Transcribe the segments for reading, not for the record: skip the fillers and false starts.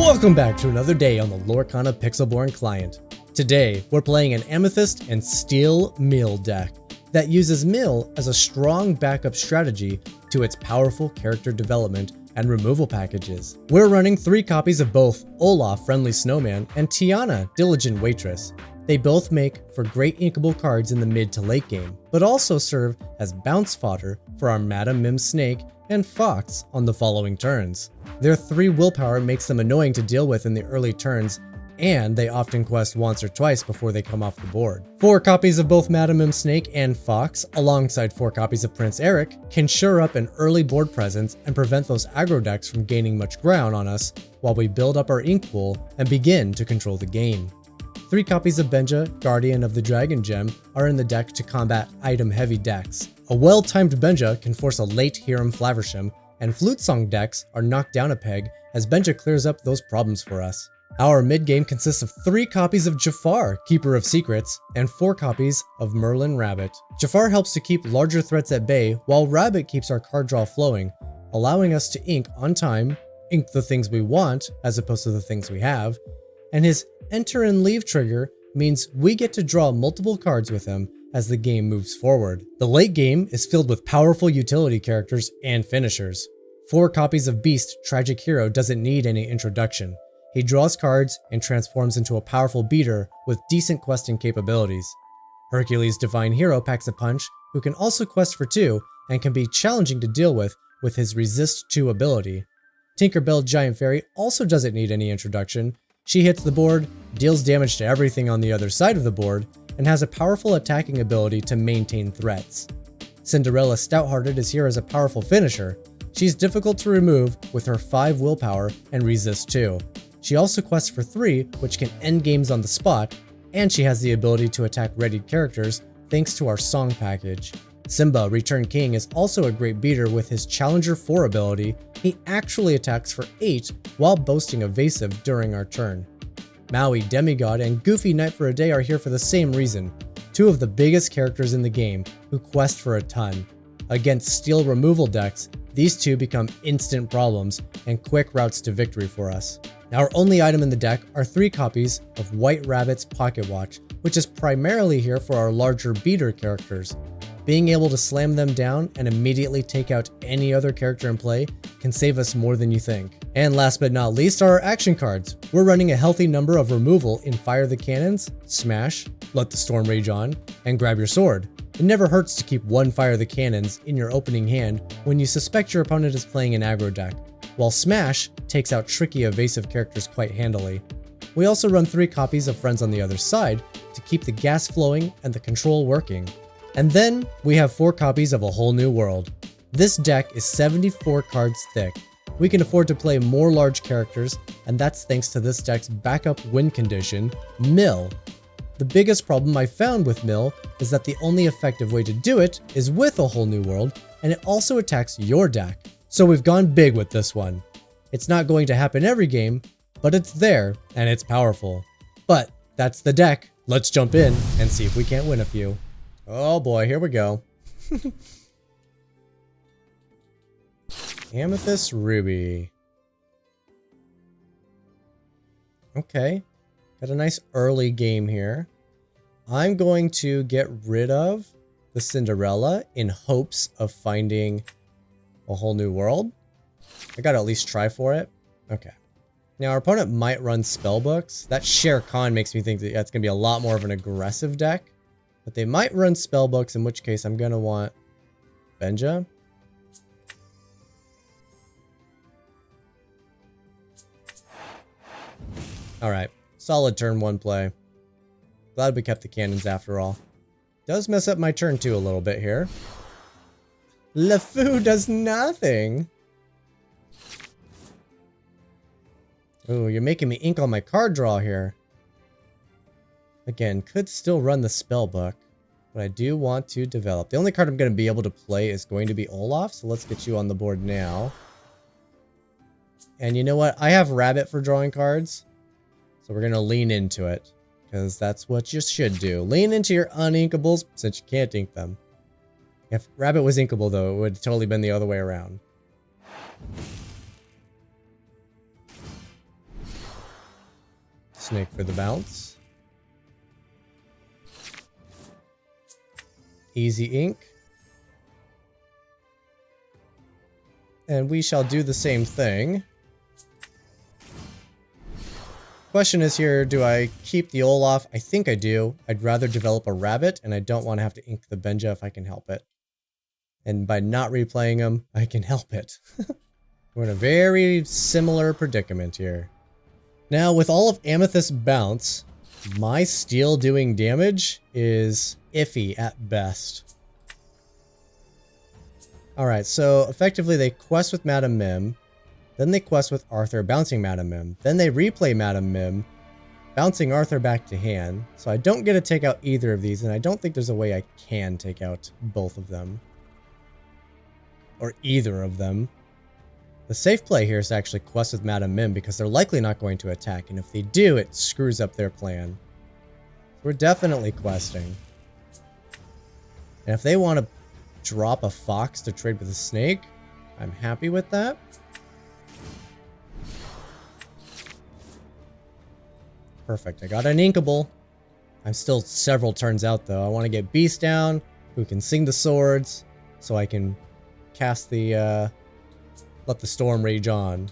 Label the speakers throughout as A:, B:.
A: Welcome back to another day on the Lorcana pixelborn client. Today, we're playing an Amethyst and Steel Mill deck that uses Mill as a strong backup strategy to its powerful character development and removal packages. We're running 3 copies of both Olaf, Friendly Snowman, and Tiana, Diligent Waitress. They both make for great inkable cards in the mid to late game, but also serve as bounce fodder for our Madam Mim Snake and Fox on the following turns. Their 3 willpower makes them annoying to deal with in the early turns, and they often quest once or twice before they come off the board. 4 copies of both Madam Mim Snake and Fox, alongside 4 copies of Prince Eric, can shore up an early board presence and prevent those aggro decks from gaining much ground on us while we build up our ink pool and begin to control the game. 3 copies of Benja, Guardian of the Dragon Gem, are in the deck to combat item-heavy decks. A well-timed Benja can force a late Hiram Flaversham, and Flute Song decks are knocked down a peg as Benja clears up those problems for us. Our mid-game consists of 3 copies of Jafar, Keeper of Secrets, and 4 copies of Merlin Rabbit. Jafar helps to keep larger threats at bay, while Rabbit keeps our card draw flowing, allowing us to ink on time, ink the things we want as opposed to the things we have, and his Enter and Leave trigger means we get to draw multiple cards with him as the game moves forward. The late game is filled with powerful utility characters and finishers. 4 copies of Beast, Tragic Hero doesn't need any introduction. He draws cards and transforms into a powerful beater with decent questing capabilities. Hercules, Divine Hero packs a punch, who can also quest for 2 and can be challenging to deal with his Resist 2 ability. Tinkerbell, Giant Fairy also doesn't need any introduction. She hits the board, deals damage to everything on the other side of the board, and has a powerful attacking ability to maintain threats. Cinderella Stouthearted is here as a powerful finisher. She's difficult to remove with her 5 willpower and Resist 2. She also quests for 3, which can end games on the spot, and she has the ability to attack readied characters thanks to our song package. Simba, Return King, is also a great beater with his Challenger 4 ability. He actually attacks for 8 while boasting evasive during our turn. Maui, Demigod, and Goofy Knight for a Day are here for the same reason, 2 of the biggest characters in the game who quest for a ton. Against steel removal decks, these 2 become instant problems and quick routes to victory for us. Our only item in the deck are 3 copies of White Rabbit's Pocket Watch, which is primarily here for our larger beater characters. Being able to slam them down and immediately take out any other character in play can save us more than you think. And last but not least are our action cards. We're running a healthy number of removal in Fire the Cannons, Smash, Let the Storm Rage On, and Grab Your Sword. It never hurts to keep 1 Fire the Cannons in your opening hand when you suspect your opponent is playing an aggro deck, while Smash takes out tricky evasive characters quite handily. We also run 3 copies of Friends on the Other Side to keep the gas flowing and the control working. And then we have 4 copies of A Whole New World. This deck is 74 cards thick. We can afford to play more large characters, and that's thanks to this deck's backup win condition, Mill. The biggest problem I found with Mill is that the only effective way to do it is with A Whole New World, and it also attacks your deck. So we've gone big with this one. It's not going to happen every game, but it's there, and it's powerful. But that's the deck. Let's jump in and see if we can't win a few. Oh boy, here we go. Amethyst Ruby. Okay, got a nice early game here. I'm going to get rid of the Cinderella in hopes of finding A Whole New World. I gotta at least try for it. Okay. Now our opponent might run spellbooks. That Shere Khan makes me think that that's gonna be a lot more of an aggressive deck. But they might run spellbooks, in which case I'm gonna want Benja. Alright, solid turn 1 play. Glad we kept the cannons after all. Does mess up my turn 2 a little bit here. LeFou does nothing. Ooh, you're making me ink on my card draw here. Again, could still run the spellbook, but I do want to develop. The only card I'm going to be able to play is going to be Olaf, so let's get you on the board now. And you know what? I have Rabbit for drawing cards, so we're going to lean into it, because that's what you should do. Lean into your uninkables, since you can't ink them. If Rabbit was inkable, though, it would have totally been the other way around. Snake for the bounce. Easy ink. And we shall do the same thing. Question is here, do I keep the Olaf? I think I do. I'd rather develop a rabbit, and I don't want to have to ink the Benja if I can help it. And by not replaying them, I can help it. We're in a very similar predicament here. Now, with all of Amethyst bounce, my steel doing damage is iffy at best. Alright, so effectively they quest with Madam Mim, then they quest with Arthur, bouncing Madam Mim, then they replay Madam Mim, bouncing Arthur back to hand, so I don't get to take out either of these, and I don't think there's a way I can take out both of them. Or either of them. The safe play here is to actually quest with Madam Mim, because they're likely not going to attack, and if they do, it screws up their plan. We're definitely questing. And if they want to drop a fox to trade with a snake, I'm happy with that. Perfect, I got an inkable. I'm still several turns out though. I want to get Beast down, who can sing the swords, so I can cast the, let the storm rage on.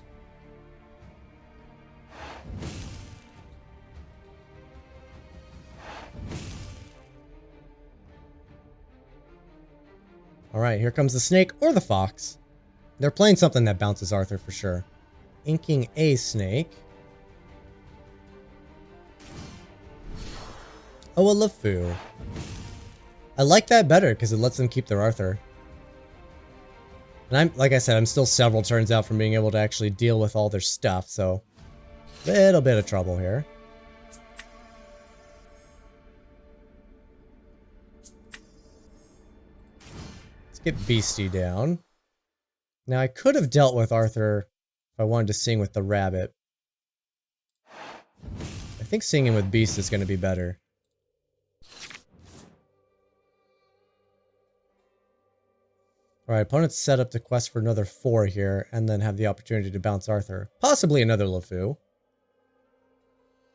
A: Alright, here comes the snake or the fox. They're playing something that bounces Arthur for sure. Inking a snake. Oh, a LeFou. I like that better because it lets them keep their Arthur. And like I said, I'm still several turns out from being able to actually deal with all their stuff, so a little bit of trouble here. Get Beastie down. Now I could have dealt with Arthur if I wanted to sing with the rabbit. I think singing with Beast is going to be better. Alright, opponent's set up to quest for another 4 here, and then have the opportunity to bounce Arthur. Possibly another LeFou.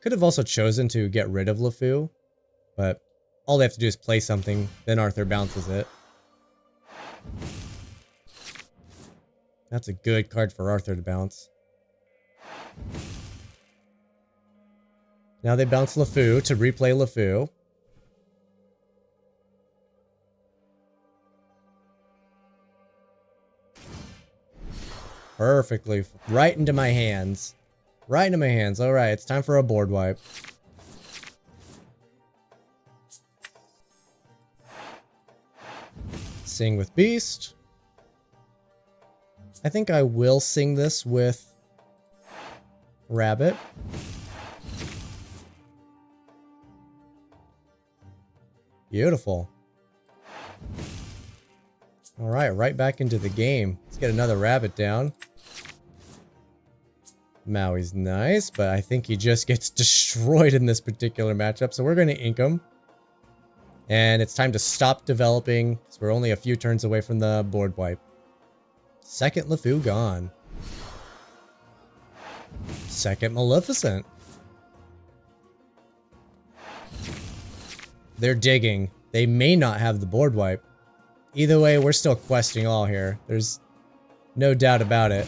A: Could have also chosen to get rid of LeFou, but all they have to do is play something, then Arthur bounces it. That's a good card for Arthur to bounce. Now they bounce LeFou to replay LeFou. Perfectly. Right into my hands. Right into my hands. Alright, it's time for a board wipe. Sing with Beast. I think I will sing this with Rabbit. Beautiful. Alright, right back into the game. Let's get another rabbit down. Maui's nice, but I think he just gets destroyed in this particular matchup, so we're going to ink him. And it's time to stop developing, because we're only a few turns away from the board wipe. Second LeFou gone. Second Maleficent. They're digging. They may not have the board wipe. Either way, we're still questing all here. There's no doubt about it.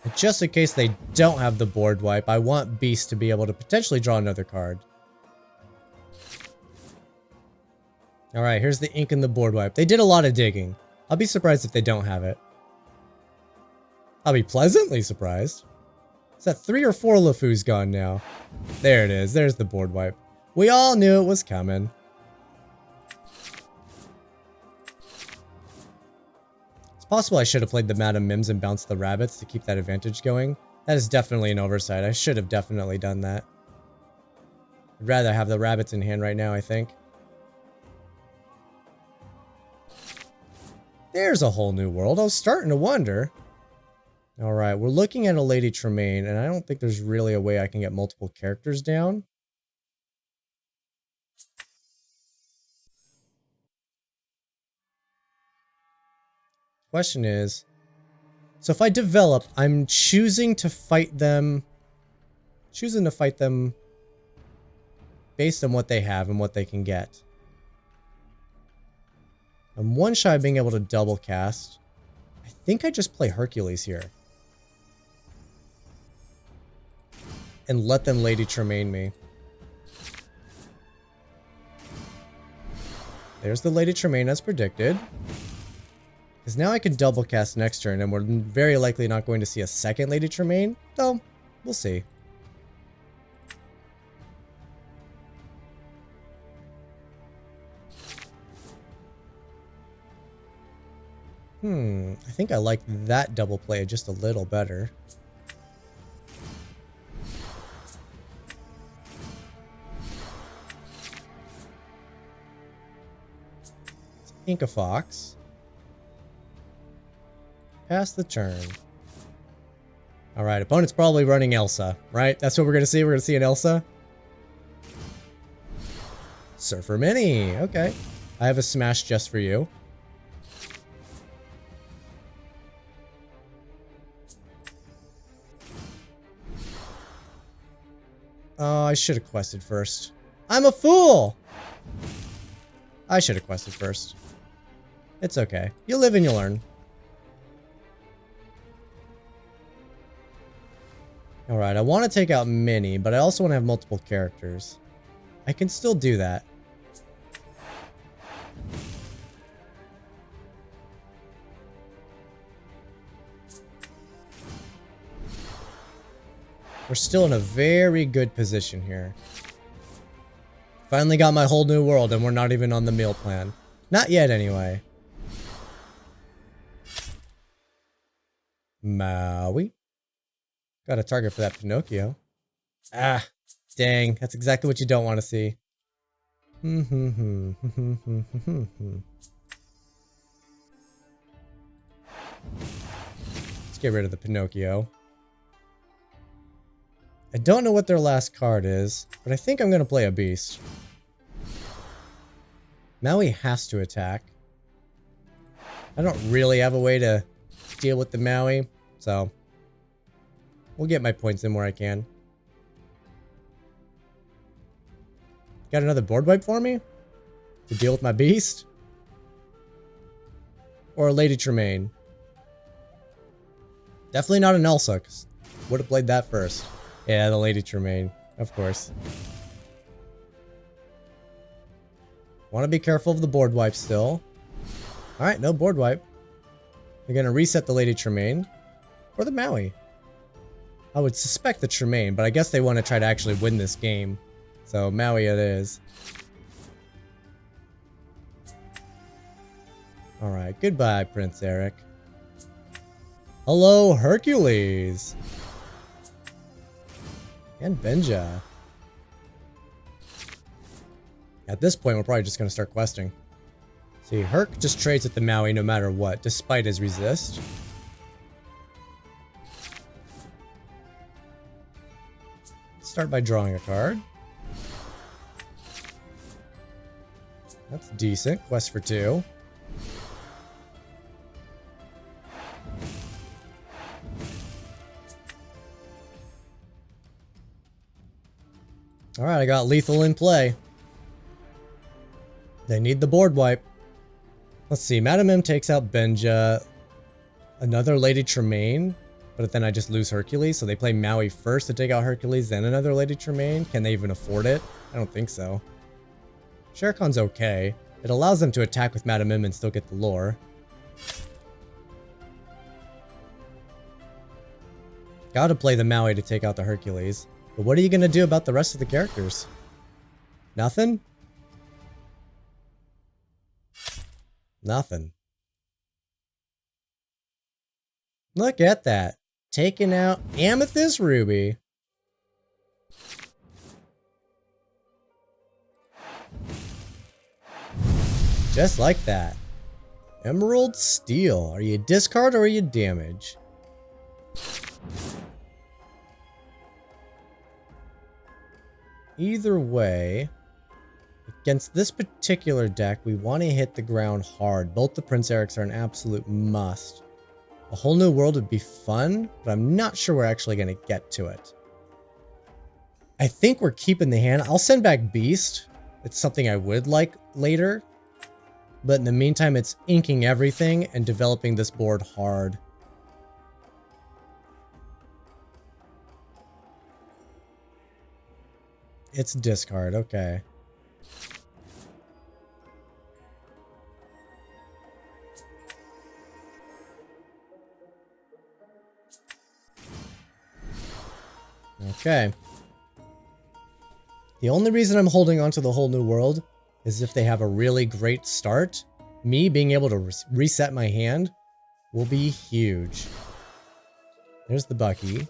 A: And just in case they don't have the board wipe, I want Beast to be able to potentially draw another card. Alright, here's the ink and the board wipe. They did a lot of digging. I'll be surprised if they don't have it. I'll be pleasantly surprised. Is that 3 or 4 LeFou's gone now? There it is. There's the board wipe. We all knew it was coming. It's possible I should have played the Madam Mims and bounced the rabbits to keep that advantage going. That is definitely an oversight. I should have definitely done that. I'd rather have the rabbits in hand right now, I think. There's a whole new world. I was starting to wonder. Alright, we're looking at a Lady Tremaine, and I don't think there's really a way I can get multiple characters down. Question is So if I develop, I'm choosing to fight them based on what they have and what they can get. I'm one shy of being able to double cast. I think I just play Hercules here. And let them Lady Tremaine me. There's the Lady Tremaine as predicted. Because now I can double cast next turn, and we're very likely not going to see a second Lady Tremaine. Though, we'll see. I think I like that double play just a little better. Ink a Fox. Pass the turn. Alright, opponent's probably running Elsa, right? That's what we're gonna see? We're gonna see an Elsa? Surfer Mini, okay. I have a smash just for you. Oh, I should have quested first. I'm a fool! I should have quested first. It's okay. You live and you learn. Alright, I want to take out Minnie, but I also want to have multiple characters. I can still do that. We're still in a very good position here. Finally got my whole new world and we're not even on the meal plan. Not yet anyway. Maui. Got a target for that Pinocchio. Ah, dang. That's exactly what you don't want to see. Let's get rid of the Pinocchio. I don't know what their last card is, but I think I'm going to play a beast. Maui has to attack. I don't really have a way to deal with the Maui, so we'll get my points in where I can. Got another board wipe for me? To deal with my beast? Or a Lady Tremaine? Definitely not an Elsa, because would have played that first. Yeah, the Lady Tremaine, of course. Want to be careful of the board wipe still. Alright, no board wipe. They're going to reset the Lady Tremaine. Or the Maui. I would suspect the Tremaine, but I guess they want to try to actually win this game. So, Maui it is. Alright, goodbye, Prince Eric. Hello, Hercules! And Benja. At this point, we're probably just going to start questing. See, Herc just trades with the Maui no matter what, despite his resist. Start by drawing a card. That's decent. Quest for 2. Alright, I got lethal in play. They need the board wipe. Let's see, Madame M takes out Benja. Another Lady Tremaine. But then I just lose Hercules, so they play Maui first to take out Hercules, then another Lady Tremaine. Can they even afford it? I don't think so. Shere Khan's okay. It allows them to attack with Madame M and still get the lore. Gotta play the Maui to take out the Hercules. But what are you gonna do about the rest of the characters? Nothing? Nothing. Look at that. Taking out Amethyst Ruby. Just like that. Emerald Steel. Are you discard or are you damage? Either way, against this particular deck, we want to hit the ground hard. Both the Prince Erics are an absolute must. A whole new world would be fun, but I'm not sure we're actually going to get to it. I think we're keeping the hand. I'll send back Beast. It's something I would like later. But in the meantime, it's inking everything and developing this board hard. It's discard, okay. Okay. The only reason I'm holding on to the whole new world is if they have a really great start. Me being able to reset my hand will be huge. There's the Bucky.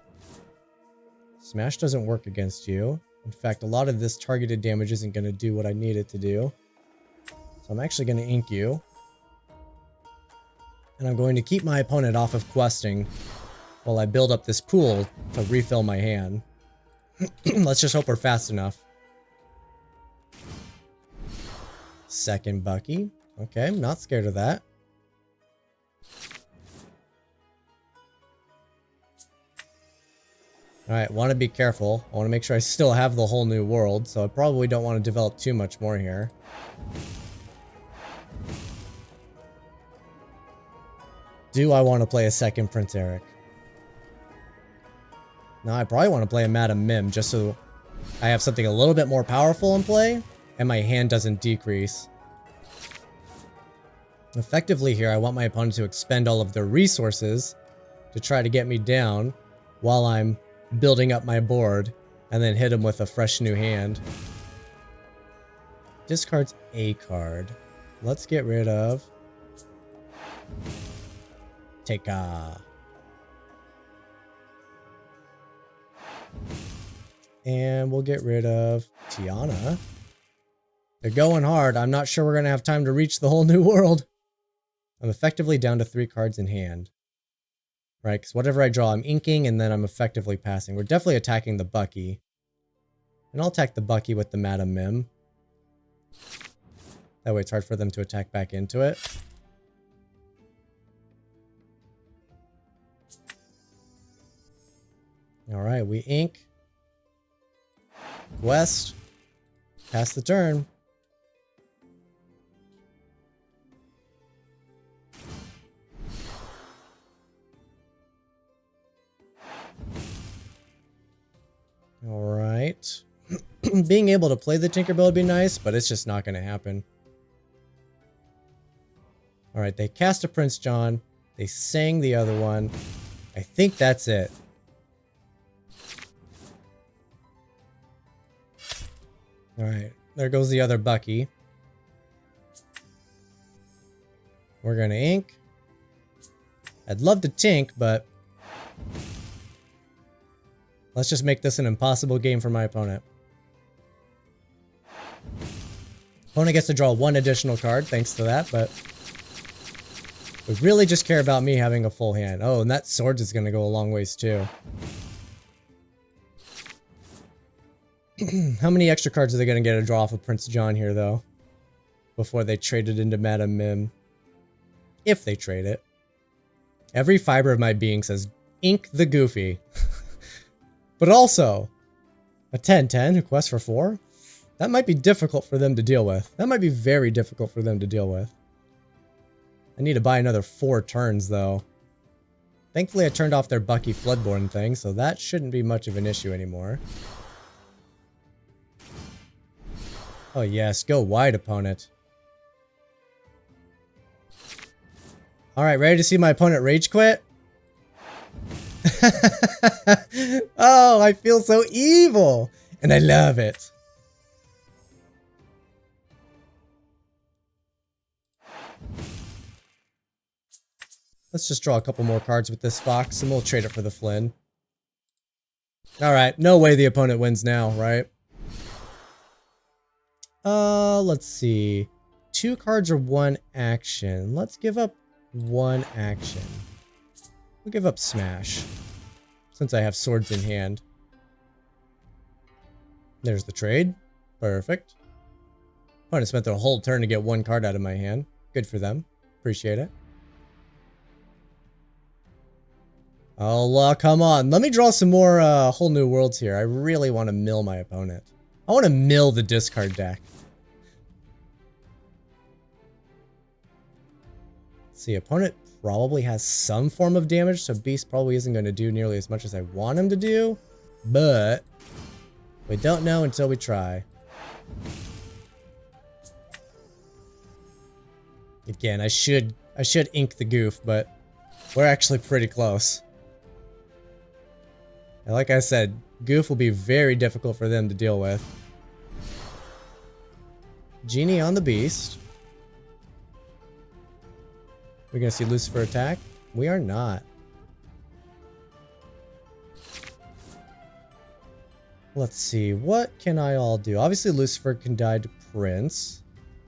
A: Smash doesn't work against you. In fact, a lot of this targeted damage isn't going to do what I need it to do. So I'm actually going to ink you. And I'm going to keep my opponent off of questing while I build up this pool to refill my hand. Let's just hope we're fast enough. Second Bucky. Okay, I'm not scared of that. Alright, want to be careful. I want to make sure I still have the whole new world, so I probably don't want to develop too much more here. Do I want to play a second Prince Eric? No, I probably want to play a Madam Mim just so I have something a little bit more powerful in play and my hand doesn't decrease. Effectively here, I want my opponent to expend all of their resources to try to get me down while I'm building up my board and then hit him with a fresh new hand. Discards a card. Let's get rid of Teka. And we'll get rid of Tiana. They're going hard. I'm not sure we're going to have time to reach the whole new world. I'm effectively down to 3 cards in hand. Right, because whatever I draw, I'm inking, and then I'm effectively passing. We're definitely attacking the Bucky. And I'll attack the Bucky with the Madam Mim. That way it's hard for them to attack back into it. Alright, we ink. Quest. Pass the turn. Alright. Being able to play the Tinkerbell would be nice, but it's just not going to happen. Alright, they cast a Prince John. They sang the other one. I think that's it. Alright, there goes the other Bucky. We're going to ink. I'd love to tink, but let's just make this an impossible game for my opponent. Opponent gets to draw 1 additional card, thanks to that, but we really just care about me having a full hand. Oh, and that Swords is going to go a long ways too. How many extra cards are they going to get to draw off of Prince John here, though? Before they trade it into Madam Mim. If they trade it. Every fiber of my being says, ink the Goofy. But also, a 10-10 who quests for 4? That might be difficult for them to deal with. That might be very difficult for them to deal with. I need to buy another 4 turns, though. Thankfully, I turned off their Bucky Floodborn thing, so that shouldn't be much of an issue anymore. Oh yes, go wide, opponent. Alright, ready to see my opponent rage quit? Oh, I feel so evil! And I love it. Let's just draw a couple more cards with this Fox, and we'll trade it for the Flynn. Alright, no way the opponent wins now, right? Let's see. 2 cards or 1 action. Let's give up 1 action. We'll give up Smash, since I have Swords in hand. There's the trade. Perfect. Opponent spent their whole turn to get 1 card out of my hand. Good for them. Appreciate it. Oh, come on. Let me draw some more whole new worlds here. I really want to mill my opponent. I want to mill the discard deck. Let's see, opponent probably has some form of damage, so Beast probably isn't going to do nearly as much as I want him to do. But we don't know until we try. Again, I should ink the goof, but we're actually pretty close. And like I said, goof will be very difficult for them to deal with. Genie on the beast. We're gonna see Lucifer attack? We are not. Let's see, what can I all do? Obviously Lucifer can die to Prince.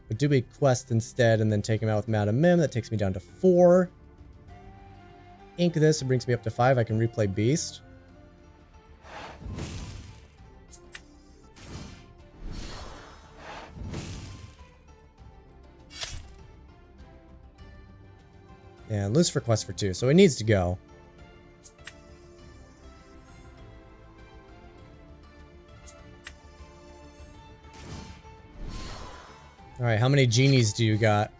A: But do we quest instead and then take him out with Madam Mim? That takes me down to 4. Ink this, it brings me up to 5. I can replay Beast. And Lucifer quest for 2, so it needs to go. Alright, how many genies do you got?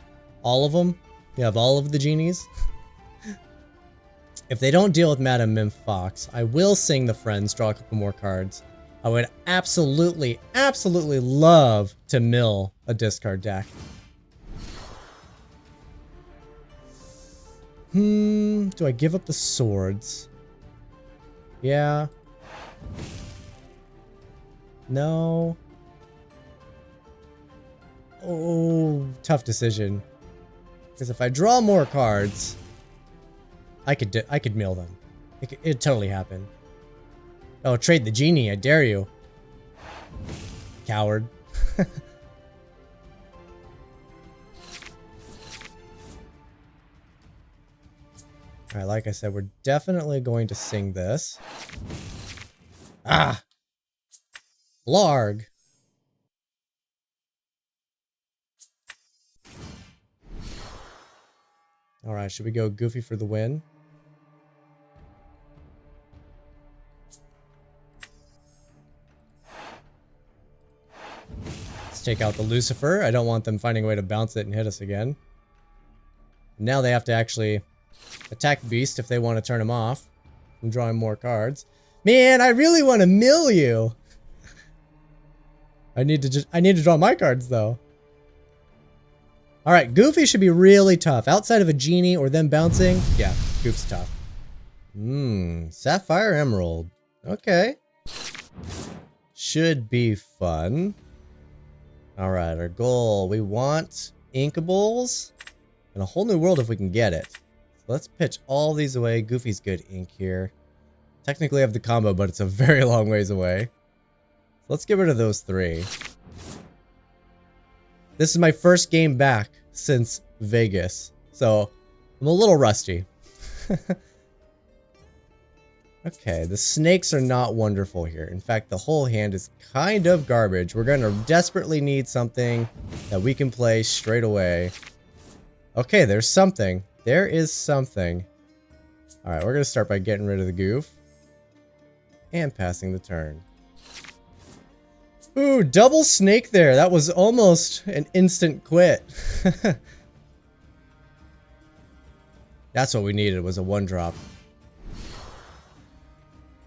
A: All of them? You have all of the genies? If they don't deal with Madam Mim Fox, I will sing the friends, draw a couple more cards. I would absolutely, absolutely love to mill a discard deck. Do I give up the swords? Yeah. No. Oh, tough decision. Because if I draw more cards, I could mill them. It'd totally happen. Oh, trade the genie, I dare you. Coward. Alright, like I said, we're definitely going to sing this. Ah! Blarg! Alright, should we go Goofy for the win? Let's take out the Lucifer. I don't want them finding a way to bounce it and hit us again. Now they have to actually attack Beast if they want to turn him off. I'm drawing more cards. Man, I really want to mill you! I need to draw my cards though. Alright, Goofy should be really tough. Outside of a genie or them bouncing, yeah, Goof's tough. Sapphire Emerald. Okay. Should be fun. Alright, our goal. We want inkables and a whole new world if we can get it. So let's pitch all these away. Goofy's good ink here. Technically I have the combo, but it's a very long ways away. So let's get rid of those 3. This is my first game back since Vegas, so I'm a little rusty. Okay, the snakes are not wonderful here. In fact, the whole hand is kind of garbage. We're gonna desperately need something that we can play straight away. Okay, there's something. There is something. Alright, we're gonna start by getting rid of the goof. And passing the turn. Ooh, double snake there. That was almost an instant quit. That's what we needed, was a 1-drop.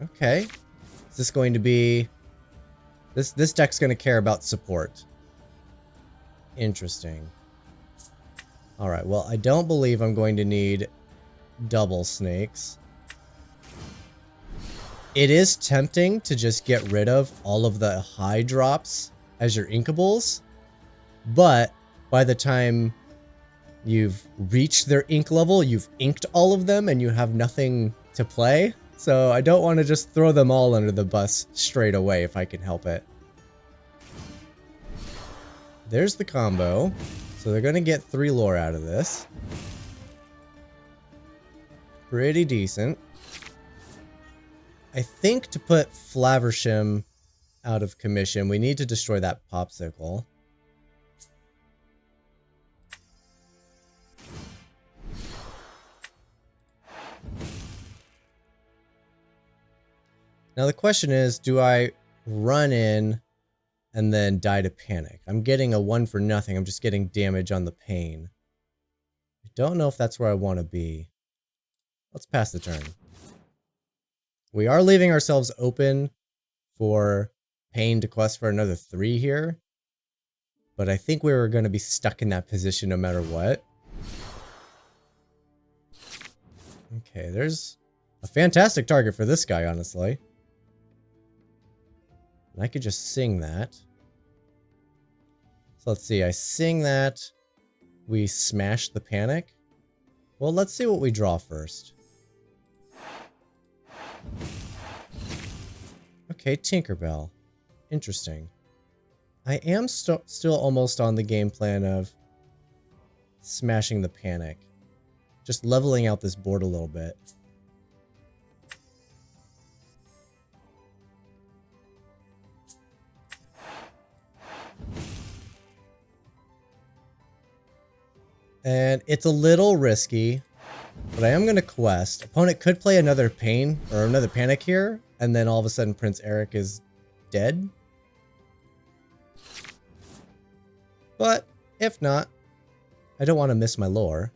A: Okay. Is this going to be... This deck's going to care about support. Interesting. Alright, well, I don't believe I'm going to need double snakes. It is tempting to just get rid of all of the high drops as your inkables, but by the time you've reached their ink level, you've inked all of them and you have nothing to play. So I don't want to just throw them all under the bus straight away if I can help it. There's the combo. So they're going to get 3 lore out of this. Pretty decent. I think to put Flaversham out of commission, we need to destroy that popsicle. Now the question is, do I run in and then die to panic? I'm getting a 1 for nothing. I'm just getting damage on the pain. I don't know if that's where I want to be. Let's pass the turn. We are leaving ourselves open for pain to quest for another 3 here. But I think we were going to be stuck in that position no matter what. Okay, there's a fantastic target for this guy, honestly. And I could just sing that. So let's see, I sing that. We smash the panic. Well, let's see what we draw first. Okay, Tinkerbell. Interesting. I am still almost on the game plan of smashing the panic. Just leveling out this board a little bit. And it's a little risky, but I am going to quest. Opponent could play another pain or another panic here, and then all of a sudden Prince Eric is dead. But if not, I don't want to miss my lore.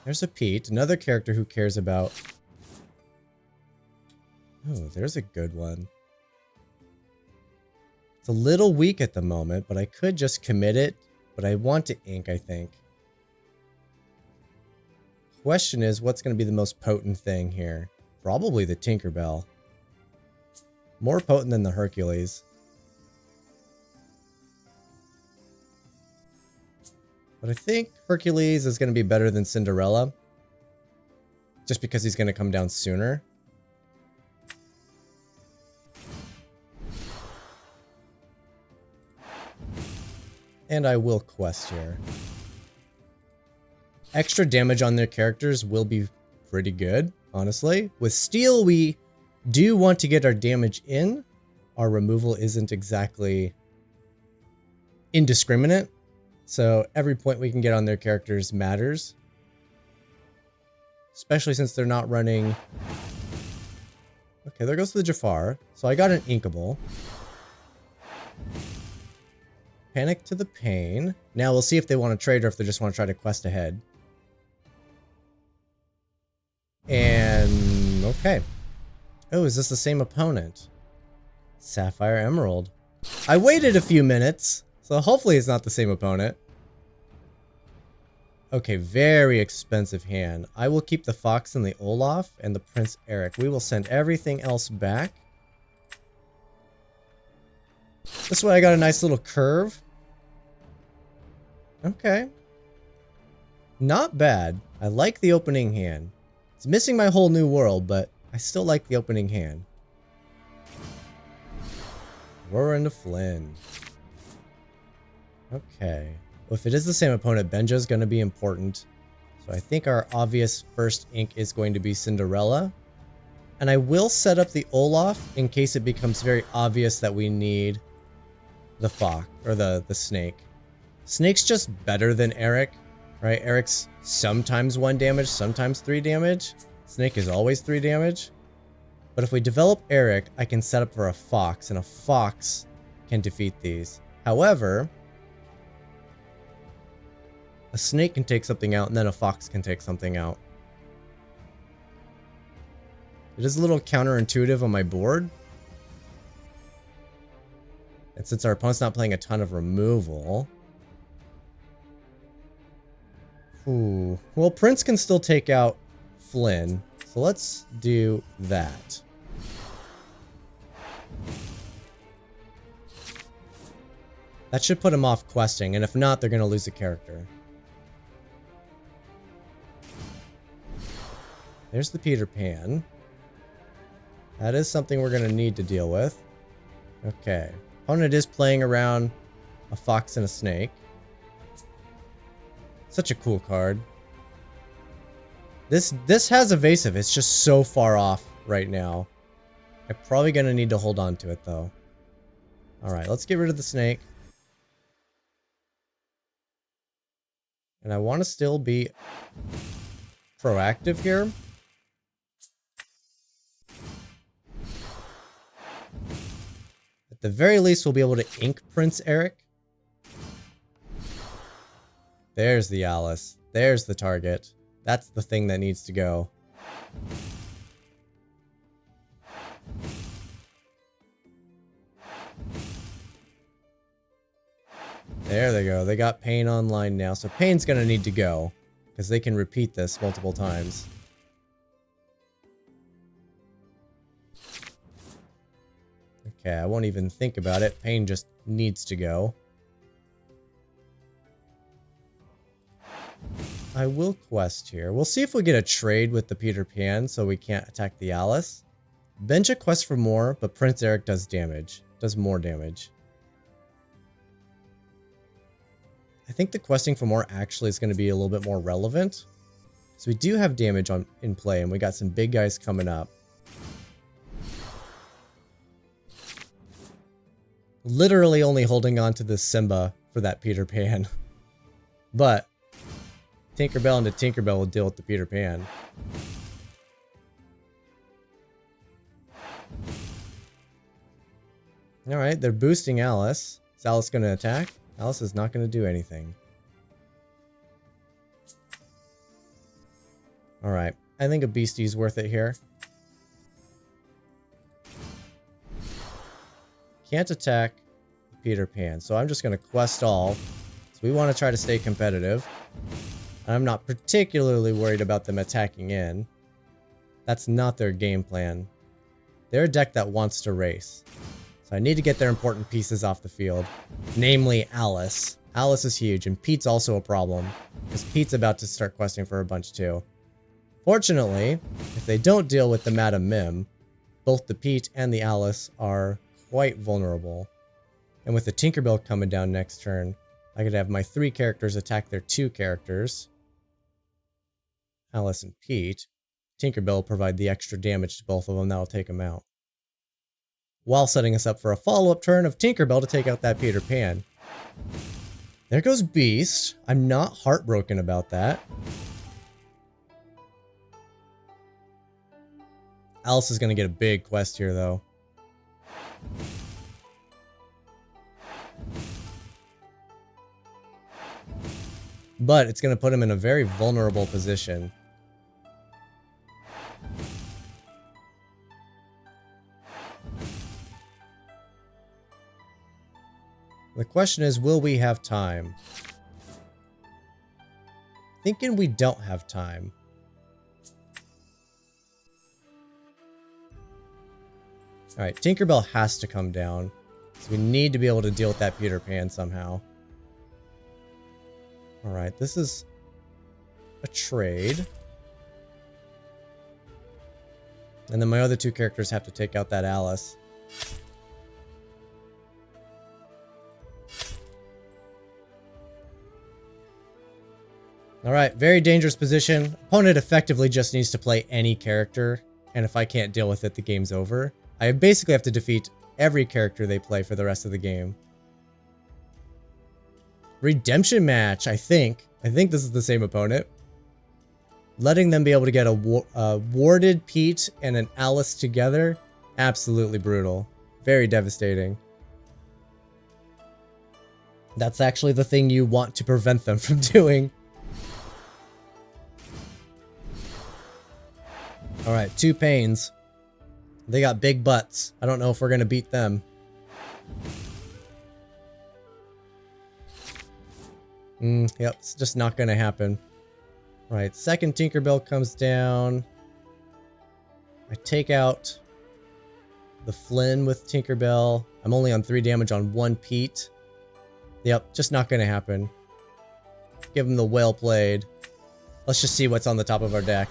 A: There's a Pete, another character who cares about... Oh, there's a good one. It's a little weak at the moment, but I could just commit it. But I want to ink, I think. Question is, what's going to be the most potent thing here? Probably the Tinkerbell. More potent than the Hercules. But I think Hercules is going to be better than Cinderella. Just because he's going to come down sooner. And I will quest here. Extra damage on their characters will be pretty good, honestly. With Steel, we do want to get our damage in. Our removal isn't exactly indiscriminate. So every point we can get on their characters matters. Especially since they're not running... Okay, there goes the Jafar. So I got an inkable. Panic to the pain. Now we'll see if they want to trade or if they just want to try to quest ahead. And... okay. Oh, is this the same opponent? Sapphire Emerald. I waited a few minutes. So hopefully it's not the same opponent. Okay, very expensive hand. I will keep the Fox and the Olaf and the Prince Eric. We will send everything else back. This way I got a nice little curve. Okay. Not bad. I like the opening hand. It's missing my whole new world, but I still like the opening hand. We're into Flynn. Okay. Well, if it is the same opponent, Benja's going to be important. So I think our obvious first ink is going to be Cinderella. And I will set up the Olaf in case it becomes very obvious that we need the fox or the snake. Snake's just better than Eric, right? Eric's sometimes 1 damage, sometimes 3 damage. Snake is always 3 damage. But if we develop Eric, I can set up for a fox, and a fox can defeat these. However, a snake can take something out, and then a fox can take something out. It is a little counterintuitive on my board. And since our opponent's not playing a ton of removal... Ooh. Well, Prince can still take out Flynn. So let's do that. That should put him off questing, and if not, they're going to lose a character. There's the Peter Pan. That is something we're going to need to deal with. Okay. Opponent is playing around a fox and a snake. Such a cool card. This has evasive. It's just so far off right now. I'm probably going to need to hold on to it, though. Alright, let's get rid of the snake. And I want to still be proactive here. At the very least, we'll be able to ink Prince Eric. There's the Alice. There's the target. That's the thing that needs to go. There they go. They got Pain online now. So Pain's gonna need to go, because they can repeat this multiple times. Okay, I won't even think about it. Pain just needs to go. I will quest here. We'll see if we get a trade with the Peter Pan so we can't attack the Alice. Benja quests for more, but Prince Eric does damage. Does more damage. I think the questing for more actually is going to be a little bit more relevant. So we do have damage in play, and we got some big guys coming up. Literally only holding on to this Simba for that Peter Pan. But Tinkerbell into Tinkerbell will deal with the Peter Pan. Alright, they're boosting Alice. Is Alice going to attack? Alice is not going to do anything. Alright, I think a Beastie's worth it here. Can't attack Peter Pan, so I'm just going to quest all. So we want to try to stay competitive. I'm not particularly worried about them attacking in. That's not their game plan. They're a deck that wants to race. So I need to get their important pieces off the field. Namely Alice. Alice is huge, and Pete's also a problem. Because Pete's about to start questing for a bunch too. Fortunately, if they don't deal with the Madam Mim, both the Pete and the Alice are quite vulnerable. And with the Tinkerbell coming down next turn, I could have my 3 characters attack their 2 characters. Alice and Pete. Tinkerbell will provide the extra damage to both of them. That'll take them out. While setting us up for a follow-up turn of Tinkerbell to take out that Peter Pan. There goes Beast. I'm not heartbroken about that. Alice is going to get a big quest here, though. But it's going to put him in a very vulnerable position. The question is, will we have time? Thinking we don't have time. Alright, Tinkerbell has to come down. So we need to be able to deal with that Peter Pan somehow. Alright, this is a trade. And then my other 2 characters have to take out that Alice. Alright, very dangerous position. Opponent effectively just needs to play any character, and if I can't deal with it, the game's over. I basically have to defeat every character they play for the rest of the game. Redemption match, I think. I think this is the same opponent. Letting them be able to get a warded Pete and an Alice together, absolutely brutal. Very devastating. That's actually the thing you want to prevent them from doing. Alright, 2 Pains. They got big butts. I don't know if we're going to beat them. Yep, it's just not going to happen. Right, second Tinkerbell comes down. I take out the Flynn with Tinkerbell. I'm only on 3 damage on 1 Pete. Yep, just not going to happen. Give him the well played. Let's just see what's on the top of our deck.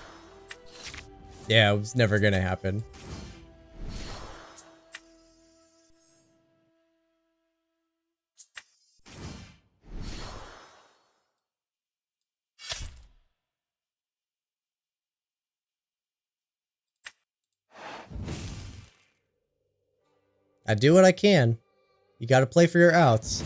A: Yeah, it was never going to happen. I do what I can. You gotta play for your outs.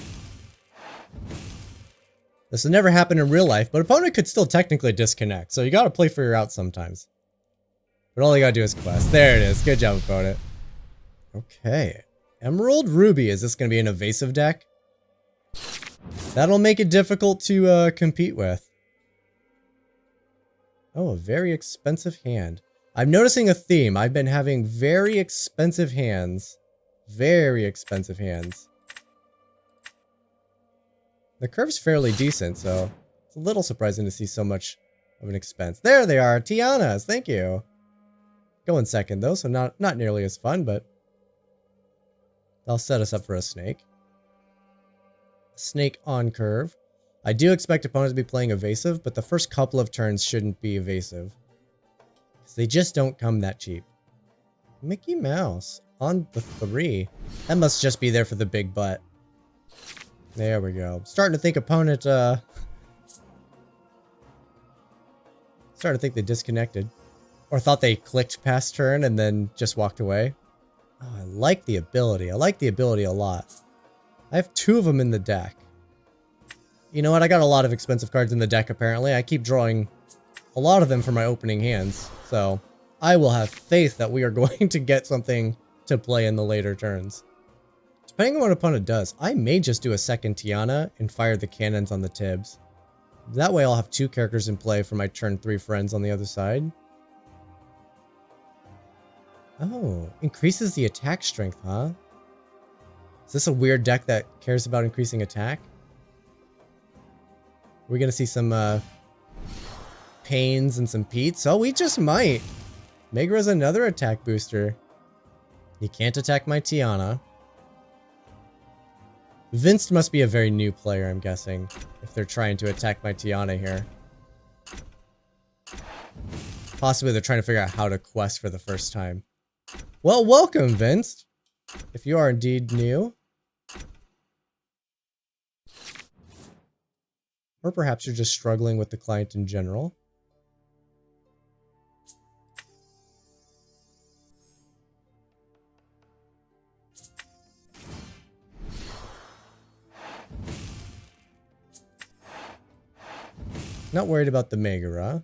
A: This will never happen in real life, but opponent could still technically disconnect, so you gotta play for your outs sometimes. But all you gotta do is quest. There it is. Good job, opponent. Okay. Emerald Ruby. Is this going to be an evasive deck? That'll make it difficult to compete with. Oh, a very expensive hand. I'm noticing a theme. I've been having very expensive hands. Very expensive hands. The curve's fairly decent, so it's a little surprising to see so much of an expense. There they are, Tianas. Thank you. Going second though, so not nearly as fun, but I'll set us up for a snake. Snake on curve. I do expect opponents to be playing evasive, but the first couple of turns shouldn't be evasive. Because they just don't come that cheap. Mickey Mouse on the 3. That must just be there for the big butt. There we go. Starting to think opponent, starting to think they disconnected. Or thought they clicked past turn and then just walked away. Oh, I like the ability. I like the ability a lot. I have 2 of them in the deck. You know what? I got a lot of expensive cards in the deck, apparently. I keep drawing a lot of them for my opening hands. So, I will have faith that we are going to get something to play in the later turns. Depending on what opponent does, I may just do a second Tiana and fire the cannons on the Tibbs. That way I'll have 2 characters in play for my turn 3 friends on the other side. Oh, increases the attack strength, huh? Is this a weird deck that cares about increasing attack? We're gonna see some Pains and some Petes. Oh, we just might. Megra's another attack booster. You can't attack my Tiana. Vince must be a very new player, I'm guessing, if they're trying to attack my Tiana here. Possibly they're trying to figure out how to quest for the first time. Well, welcome, Vince. If you are indeed new. Or perhaps you're just struggling with the client in general. Not worried about the Megara.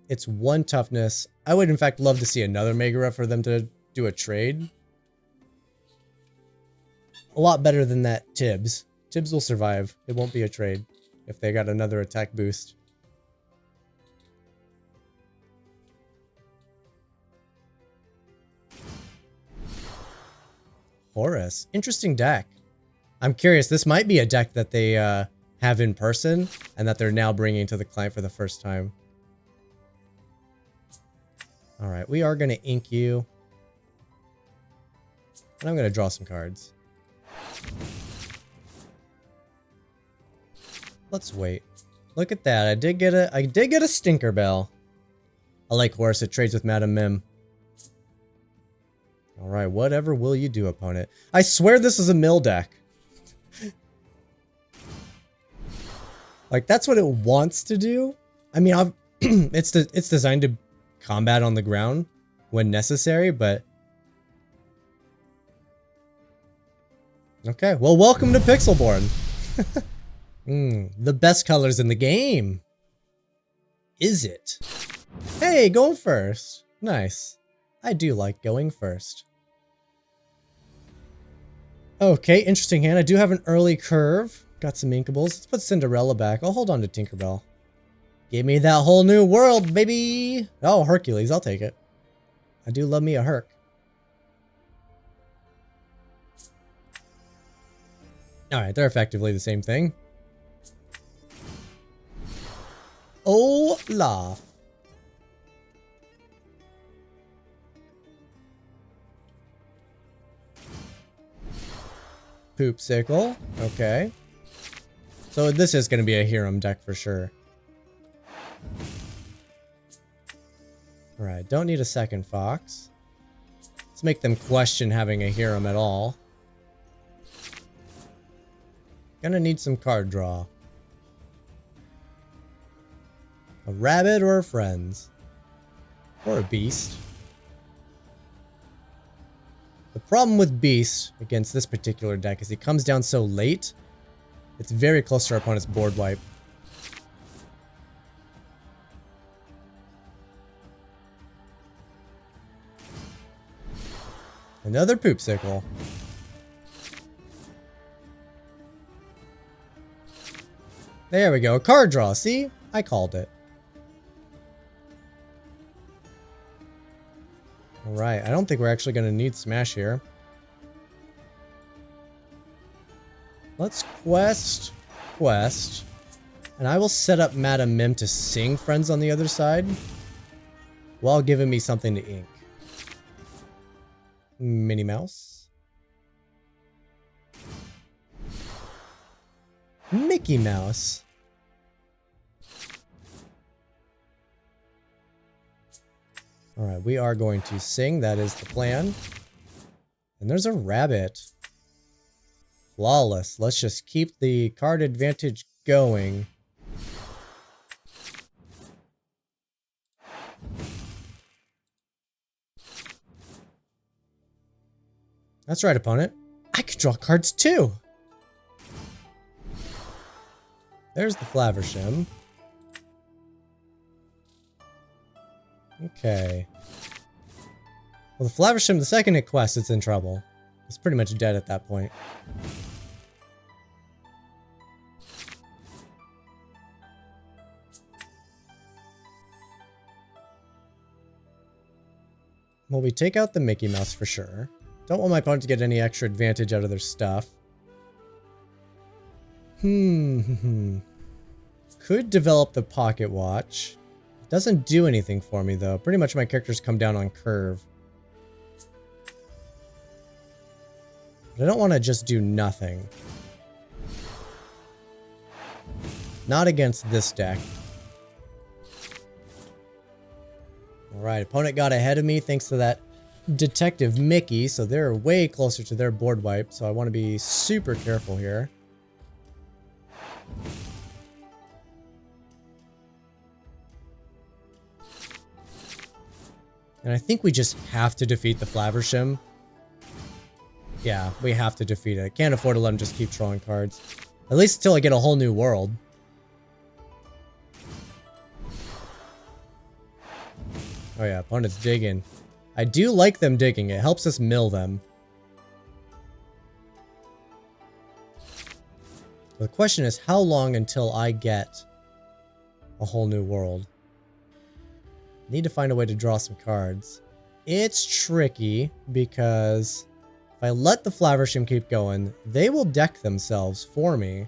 A: It's 1 toughness. I would in fact love to see another Megara for them to do a trade. A lot better than that Tibbs. Tibbs will survive. It won't be a trade if they got another attack boost. Horus. Interesting deck. I'm curious. This might be a deck that they have in person and that they're now bringing to the client for the first time. Alright, we are going to ink you. And I'm going to draw some cards. Let's wait. Look at that. I did get a Stinker Bell. I like Horus. It trades with Madam Mim. Alright, whatever will you do, opponent? I swear this is a mill deck. Like, that's what it wants to do. I mean, it's designed to combat on the ground when necessary, but... Okay, well, welcome to Pixelborn. The best colors in the game. Is it? Hey, going first. Nice. I do like going first. Okay, interesting hand. I do have an early curve. Got some inkables. Let's put Cinderella back. I'll hold on to Tinkerbell. Give me that whole new world, baby! Oh, Hercules. I'll take it. I do love me a Herc. Alright, they're effectively the same thing. Olaf. Poopsicle. Okay. So this is going to be a Hiram deck for sure. Alright, don't need a second Fox. Let's make them question having a Hiram at all. Gonna need some card draw. A rabbit or a friends. Or a beast. The problem with beast against this particular deck is he comes down so late. It's very close to our opponent's board wipe. Another poopsicle. There we go. Card draw. See? I called it. Alright. I don't think we're actually going to need Smash here. Let's quest. And I will set up Madam Mim to sing friends on the other side while giving me something to ink. Minnie Mouse. Mickey Mouse. Alright, we are going to sing. That is the plan. And there's a rabbit. Flawless. Let's just keep the card advantage going. That's right, opponent. I can draw cards too. There's the Flaversham. Okay. Well, the Flaversham, the second it quests, it's in trouble. It's pretty much dead at that point. Well, we take out the Mickey Mouse for sure. Don't want my opponent to get any extra advantage out of their stuff. Could develop the pocket watch. Doesn't do anything for me though. Pretty much my characters come down on curve. But I don't want to just do nothing. Not against this deck. Alright, opponent got ahead of me thanks to that Detective Mickey, so they're way closer to their board wipe, so I want to be super careful here. And I think we just have to defeat the Flaversham. Yeah, we have to defeat it. Can't afford to let him just keep drawing cards. At least until I get a whole new world. Oh yeah, opponent's digging. I do like them digging. It helps us mill them. The question is, how long until I get a whole new world? Need to find a way to draw some cards. It's tricky because if I let the Flaversham keep going, they will deck themselves for me.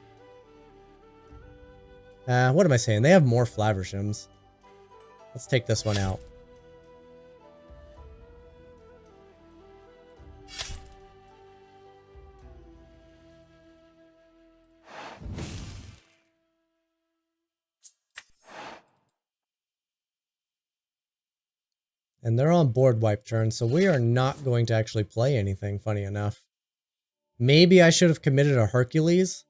A: What am I saying? They have more Flavershams. Let's take this one out. And they're on board wipe turn, so we are not going to actually play anything, funny enough. Maybe I should have committed a Hercules?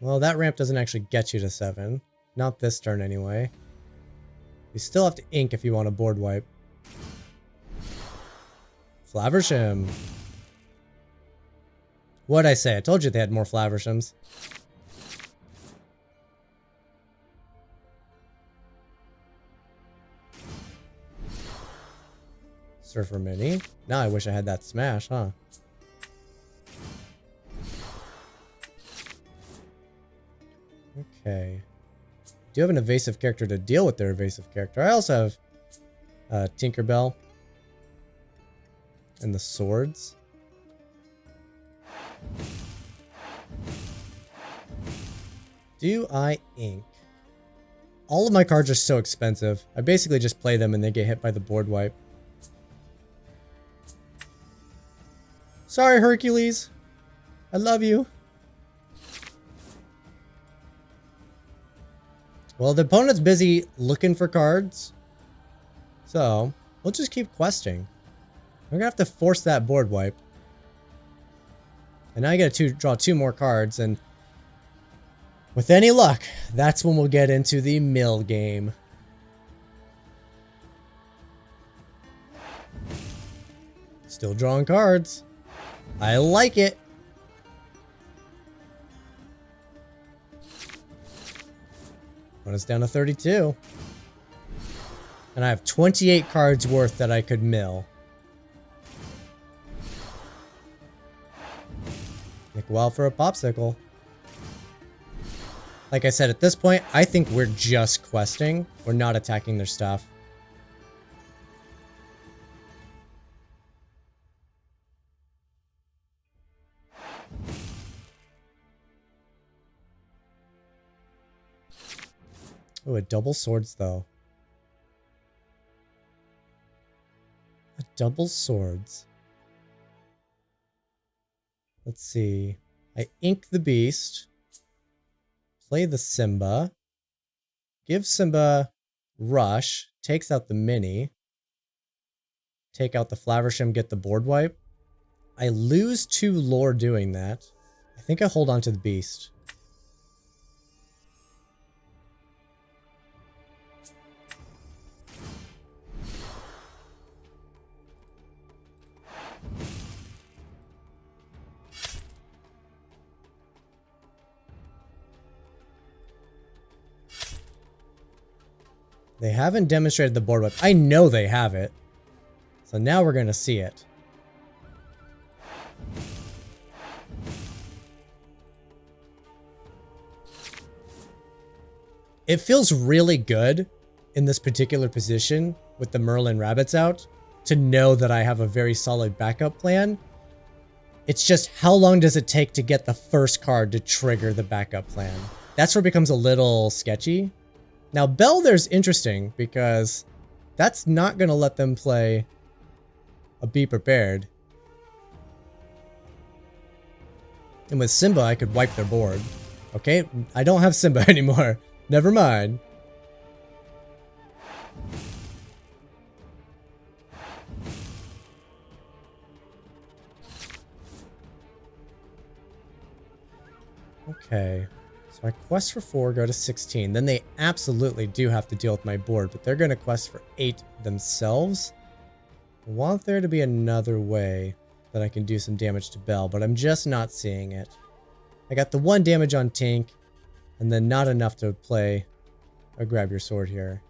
A: Well, that ramp doesn't actually get you to 7. Not this turn anyway. You still have to ink if you want a board wipe. Flaversham. What'd I say? I told you they had more Flavershams. Surfer Mini. Now I wish I had that smash, huh? Okay. Do you have an evasive character to deal with their evasive character? I also have Tinkerbell. And the swords. Do I ink? All of my cards are so expensive. I basically just play them and they get hit by the board wipe. Sorry, Hercules. I love you. Well, the opponent's busy looking for cards. So, we'll just keep questing. We're gonna have to force that board wipe. And now I gotta draw 2 more cards, and with any luck, that's when we'll get into the mill game. Still drawing cards. I like it. Opponent's down to 32. And I have 28 cards worth that I could mill. Make well for a popsicle. Like I said, at this point, I think we're just questing. We're not attacking their stuff. Oh, a double swords, though. A double swords. Let's see. I ink the beast. Play the Simba. Give Simba rush. Takes out the mini. Take out the Flaversham, get the board wipe. I lose 2 lore doing that. I think I hold on to the beast. They haven't demonstrated the board wipe. I know they have it. So now we're going to see it. It feels really good in this particular position with the Merlin rabbits out to know that I have a very solid backup plan. It's just how long does it take to get the first card to trigger the backup plan? That's where it becomes a little sketchy. Now, Bell there's interesting because that's not going to let them play a Be Prepared. And with Simba, I could wipe their board. Okay, I don't have Simba anymore. Never mind. Okay. So I quest for 4, go to 16. Then they absolutely do have to deal with my board, but they're going to quest for 8 themselves. I want there to be another way that I can do some damage to Bell, but I'm just not seeing it. I got the 1 damage on Tink, and then not enough to play a grab your sword here.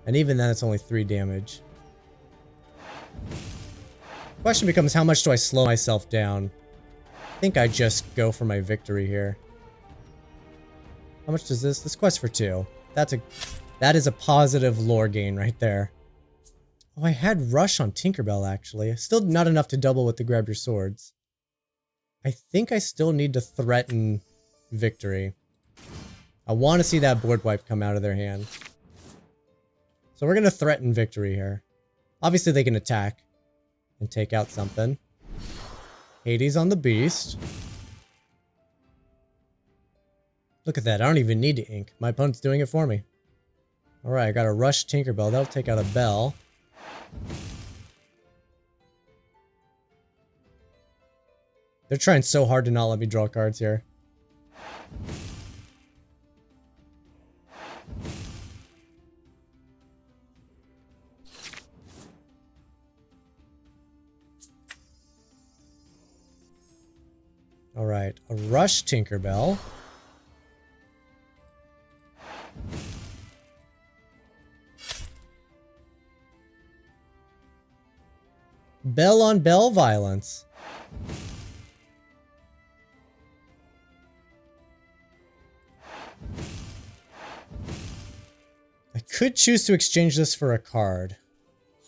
A: And even then, it's only 3 damage. Question becomes, how much do I slow myself down? I think I just go for my victory here. How much does this? This quest for 2. That is a positive lore gain right there. Oh, I had Rush on Tinkerbell, actually. Still not enough to double with the grab your swords. I think I still need to threaten victory. I want to see that board wipe come out of their hand. So we're going to threaten victory here. Obviously, they can attack and take out something. Hades on the beast. Look at that. I don't even need to ink. My opponent's doing it for me. Alright, I got a Rush Tinkerbell. That'll take out a Bell. They're trying so hard to not let me draw cards here. Alright, a Rush Tinkerbell. Bell on Bell violence. I could choose to exchange this for a card.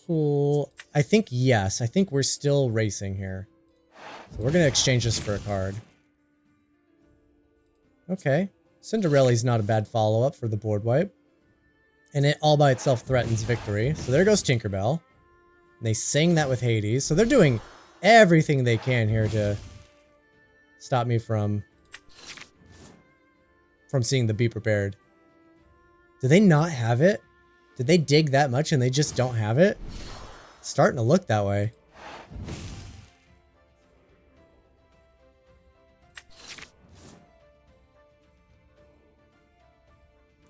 A: Cool. I think yes. I think we're still racing here. So we're going to exchange this for a card. Okay. Cinderella's not a bad follow-up for the board wipe. And it all by itself threatens victory. So there goes Tinkerbell. And they sing that with Hades. So they're doing everything they can here to stop me from seeing the Be Prepared. Do they not have it? Did they dig that much and they just don't have it? It's starting to look that way.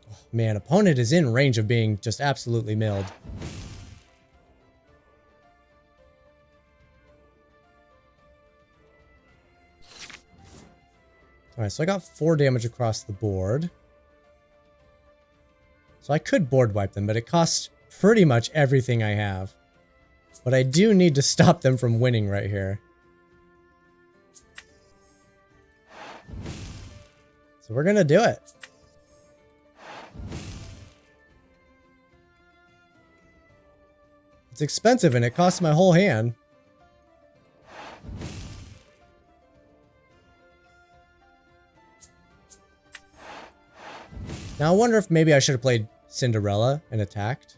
A: Oh, man, opponent is in range of being just absolutely milled. Alright, so I got 4 damage across the board. So I could board wipe them, but it costs pretty much everything I have. But I do need to stop them from winning right here. So we're gonna do it. It's expensive and it costs my whole hand. Now I wonder if maybe I should have played Cinderella and attacked.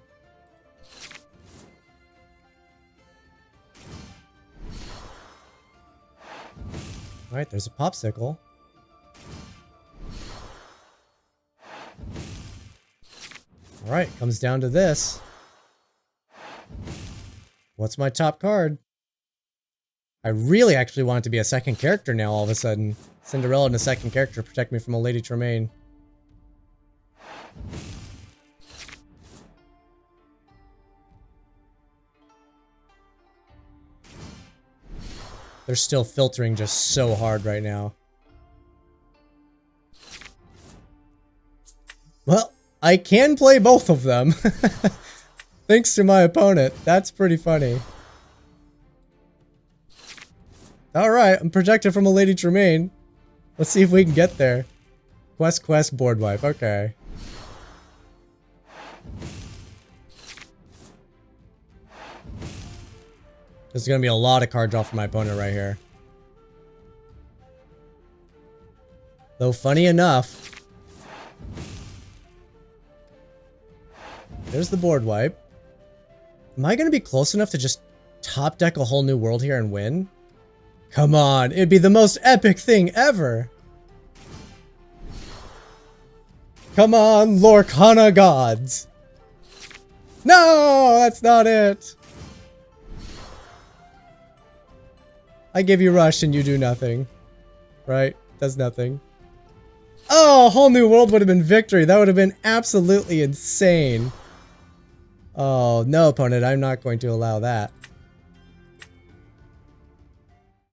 A: Alright, there's a popsicle. Alright, comes down to this. What's my top card? I really actually want it to be a second character now all of a sudden. Cinderella and a second character protect me from a Lady Tremaine. They're still filtering just so hard right now. Well, I can play both of them. Thanks to my opponent. That's pretty funny. Alright, I'm protected from a Lady Tremaine. Let's see if we can get there. Quest, board wipe. Okay. There's gonna be a lot of card draw for my opponent right here. Though funny enough, there's the board wipe. Am I gonna be close enough to just top deck a whole new world here and win? Come on, it'd be the most epic thing ever. Come on, Lorcana gods. No, that's not it. I give you rush and you do nothing. Right? Does nothing. Oh, a whole new world would have been victory. That would have been absolutely insane. Oh, no, opponent. I'm not going to allow that.